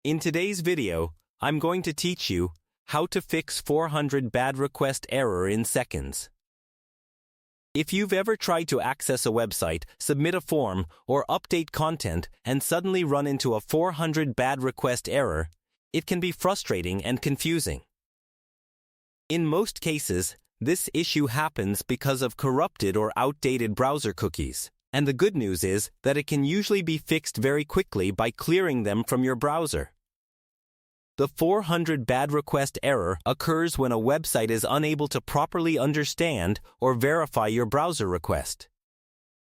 In today's video, I'm going to teach you how to fix 400 bad request error in seconds. If you've ever tried to access a website, submit a form, or update content and suddenly run into a 400 bad request error, it can be frustrating and confusing. In most cases, this issue happens because of corrupted or outdated browser cookies. And the good news is that it can usually be fixed very quickly by clearing them from your browser. The 400 bad request error occurs when a website is unable to properly understand or verify your browser request.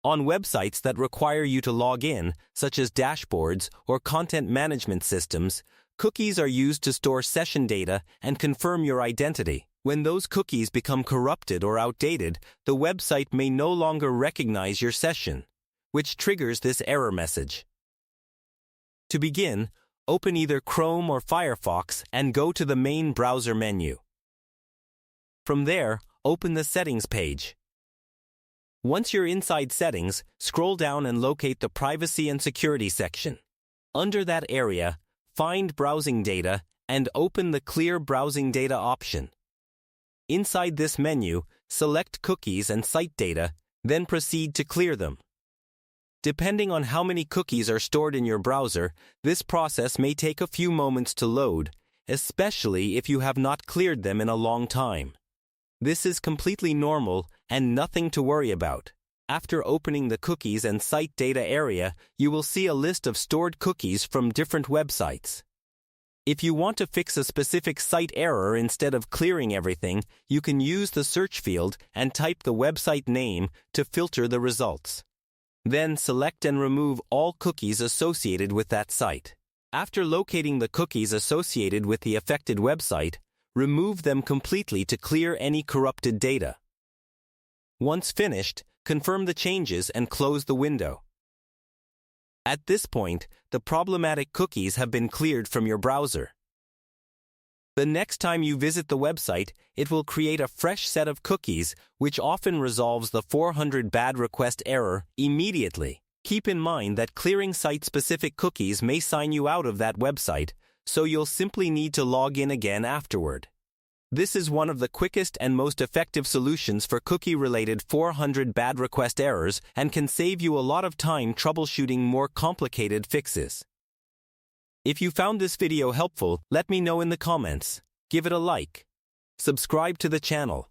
On websites that require you to log in, such as dashboards or content management systems, cookies are used to store session data and confirm your identity. When those cookies become corrupted or outdated, the website may no longer recognize your session, which triggers this error message. To begin, open either Chrome or Firefox and go to the main browser menu. From there, open the Settings page. Once you're inside Settings, scroll down and locate the Privacy and Security section. Under that area, find Browsing Data and open the Clear Browsing Data option. Inside this menu, select Cookies and Site Data, then proceed to clear them. Depending on how many cookies are stored in your browser, this process may take a few moments to load, especially if you have not cleared them in a long time. This is completely normal and nothing to worry about. After opening the Cookies and Site Data area, you will see a list of stored cookies from different websites. If you want to fix a specific site error instead of clearing everything, you can use the search field and type the website name to filter the results. Then select and remove all cookies associated with that site. After locating the cookies associated with the affected website, remove them completely to clear any corrupted data. Once finished, confirm the changes and close the window. At this point, the problematic cookies have been cleared from your browser. The next time you visit the website, it will create a fresh set of cookies, which often resolves the 400 bad request error immediately. Keep in mind that clearing site-specific cookies may sign you out of that website, so you'll simply need to log in again afterward. This is one of the quickest and most effective solutions for cookie-related 400 bad request errors and can save you a lot of time troubleshooting more complicated fixes. If you found this video helpful, let me know in the comments. Give it a like. Subscribe to the channel.